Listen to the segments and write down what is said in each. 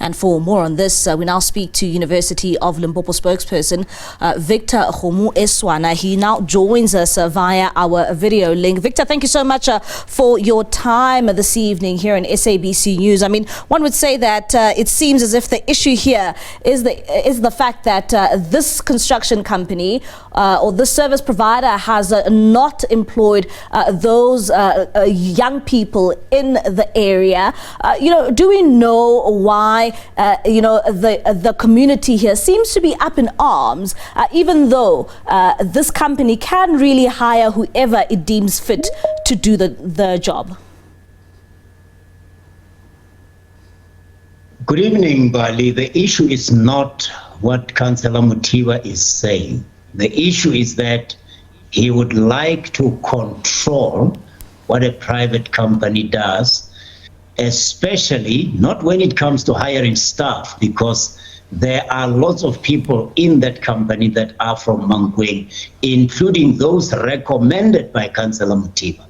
And for more on this, we now speak to University of Limpopo spokesperson Victor Kgomoeswana. He now joins us via our video link. Victor, thank you so much for your time this evening here in SABC News. I mean, one would say that it seems as if the issue here is the fact that this construction company or this service provider has not employed those young people in the area. Do we know why the community here seems to be up in arms, even though this company can really hire whoever it deems fit to do the job? Good evening, Bali. The issue is not what Councillor Mothiba is saying. The issue is that he would like to control what a private company does, especially not when it comes to hiring staff, because there are lots of people in that company that are from Mankweng, including those recommended by Councillor Mothiba.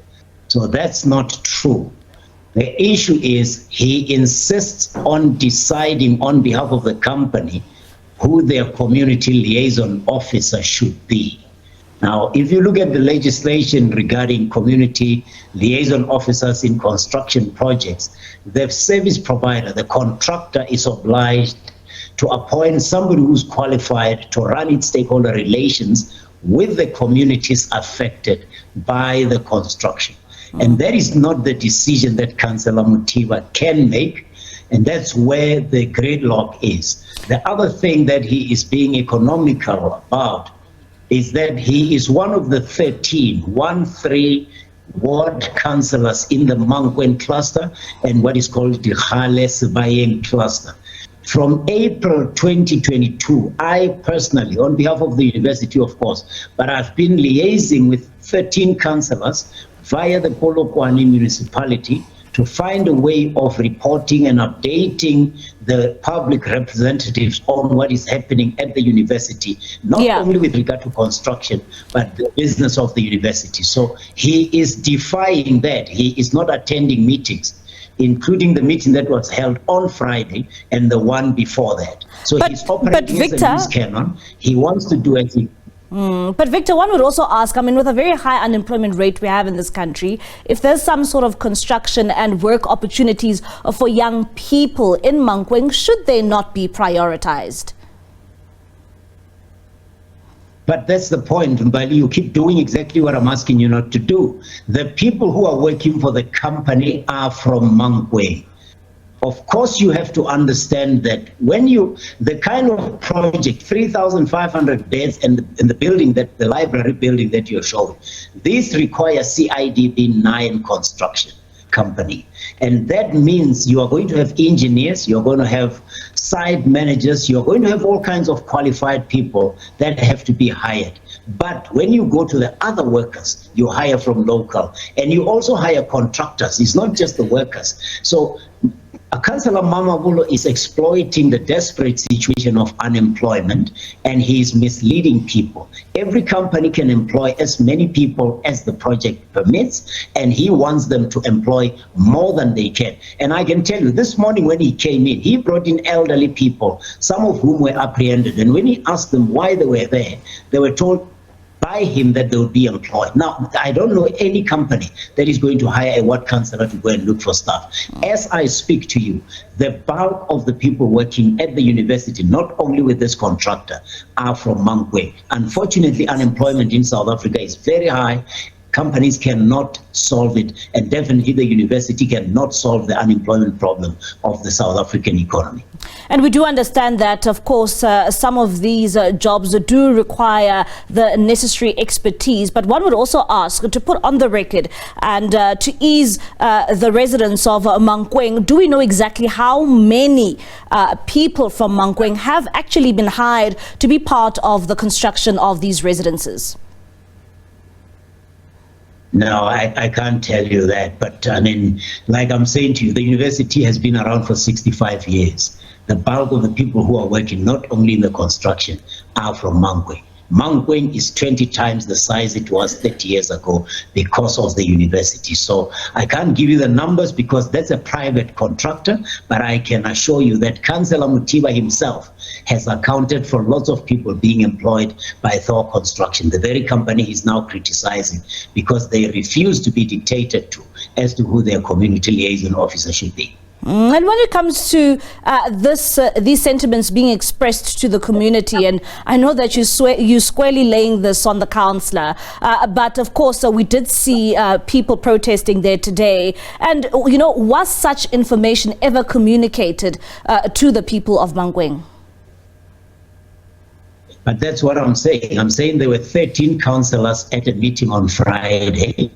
So that's not true. The issue is he insists on deciding on behalf of the company who their community liaison officer should be. Now, if you look at the legislation regarding community liaison officers in construction projects, the service provider, the contractor, is obliged to appoint somebody who's qualified to run its stakeholder relations with the communities affected by the construction. And that is not the decision that Councillor Mothiba can make, and that's where the gridlock is. The other thing that he is being economical about is that he is one of the 13 ward councillors in the Mankweng cluster and what is called the Ga-Dikgale cluster. From April 2022, I personally, on behalf of the university, of course, but I've been liaising with 13 councillors via the Polokwane municipality to find a way of reporting and updating the public representatives on what is happening at the university, not only with regard to construction, but the business of the university. So he is defying that. He is not attending meetings, including the meeting that was held on Friday and the one before that. So he's operating as a news cannon. He wants to do as he... But Victor, one would also ask, I mean, with a very high unemployment rate we have in this country, if there's some sort of construction and work opportunities for young people in Mankweng, should they not be prioritized? But that's the point, Mbali. You keep doing exactly what I'm asking you not to do. The people who are working for the company are from Mankweng. Of course, you have to understand that when the kind of project, 3,500 beds in the building, that the library building that you're showing, this requires CIDB 9 construction company. And that means you are going to have engineers, you're going to have site managers, you're going to have all kinds of qualified people that have to be hired. But when you go to the other workers, you hire from local, and you also hire contractors. It's not just the workers. So Councillor Mamabolo is exploiting the desperate situation of unemployment, and he is misleading people. Every company can employ as many people as the project permits, and he wants them to employ more than they can. And I can tell you, this morning when he came in, he brought in elderly people, some of whom were apprehended. And when he asked them why they were there, they were told by him that they will be employed. Now, I don't know any company that is going to hire a ward councillor to go and look for staff. As I speak to you, the bulk of the people working at the university, not only with this contractor, are from Mankweng. Unfortunately, unemployment in South Africa is very high. Companies cannot solve it, and definitely the university cannot solve the unemployment problem of the South African economy. And we do understand that, of course, some of these jobs do require the necessary expertise, but one would also ask to put on the record and to ease the residents of Mankweng, do we know exactly how many people from Mankweng have actually been hired to be part of the construction of these residences? No, I can't tell you that. But I mean, like I'm saying to you, the university has been around for 65 years. The bulk of the people who are working, not only in the construction, are from Mankweng. Mankweng is 20 times the size it was 30 years ago because of the university. So I can't give you the numbers because that's a private contractor, but I can assure you that Councillor Mothiba himself has accounted for lots of people being employed by Thor Construction, the very company he's now criticizing because they refuse to be dictated to as to who their community liaison officer should be. And when it comes to these sentiments being expressed to the community, and I know that you squarely laying this on the councillor, but of course we did see people protesting there today. And was such information ever communicated to the people of Mankweng? But that's what I'm saying. I'm saying there were 13 councillors at a meeting on Friday.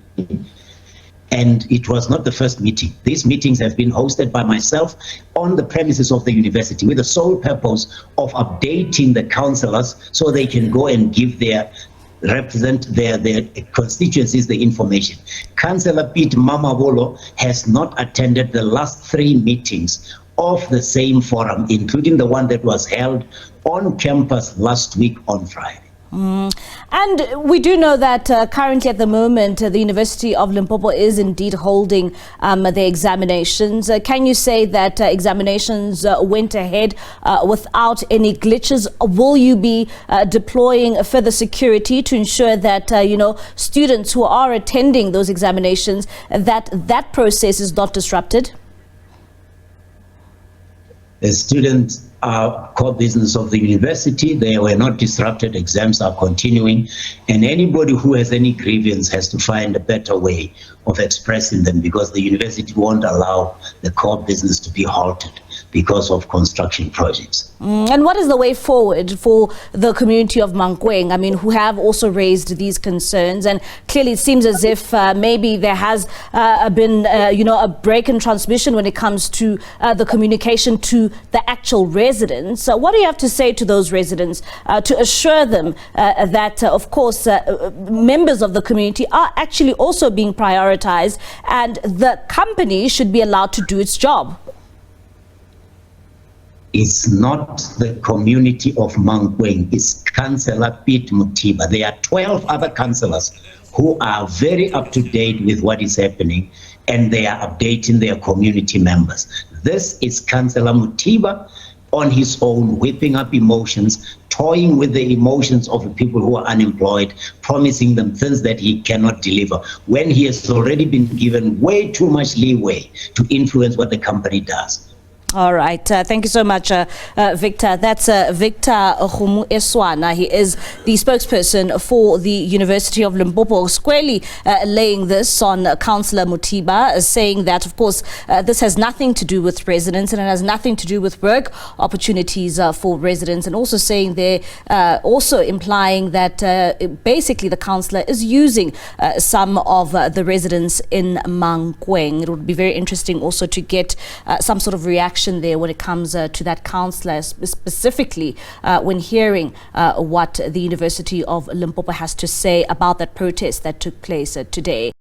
And it was not the first meeting. These meetings have been hosted by myself on the premises of the university with the sole purpose of updating the councillors so they can go and give represent their constituencies the information. Councillor Pete Mamabolo has not attended the last 3 meetings of the same forum, including the one that was held on campus last week on Friday. And we do know that currently at the moment the University of Limpopo is indeed holding their examinations. Can you say that examinations went ahead without any glitches? Will you be deploying further security to ensure that students who are attending those examinations, that process is not disrupted? The students are core business of the university. They were not disrupted. Exams are continuing. And anybody who has any grievance has to find a better way of expressing them because the university won't allow the core business to be halted because of construction projects. And what is the way forward for the community of Mankweng, who have also raised these concerns? And clearly it seems as if maybe there has been, a break in transmission when it comes to the communication to the actual residents. What do you have to say to those residents to assure them that, of course, members of the community are actually also being prioritized and the company should be allowed to do its job? It's not the community of Mankweng, it's Councillor Pete Mothiba. There are 12 other councillors who are very up to date with what is happening and they are updating their community members. This is Councillor Mothiba on his own, whipping up emotions, toying with the emotions of the people who are unemployed, promising them things that he cannot deliver when he has already been given way too much leeway to influence what the company does. All right. Thank you so much, Victor. That's Victor Kgomoeswana. He is the spokesperson for the University of Limpopo, squarely laying this on Councillor Mothiba, saying that, of course, this has nothing to do with residents and it has nothing to do with work opportunities for residents, and also saying there, also implying that basically the councillor is using some of the residents in Mankweng. It would be very interesting also to get some sort of reaction there when it comes to that councillor, specifically when hearing what the University of Limpopo has to say about that protest that took place today.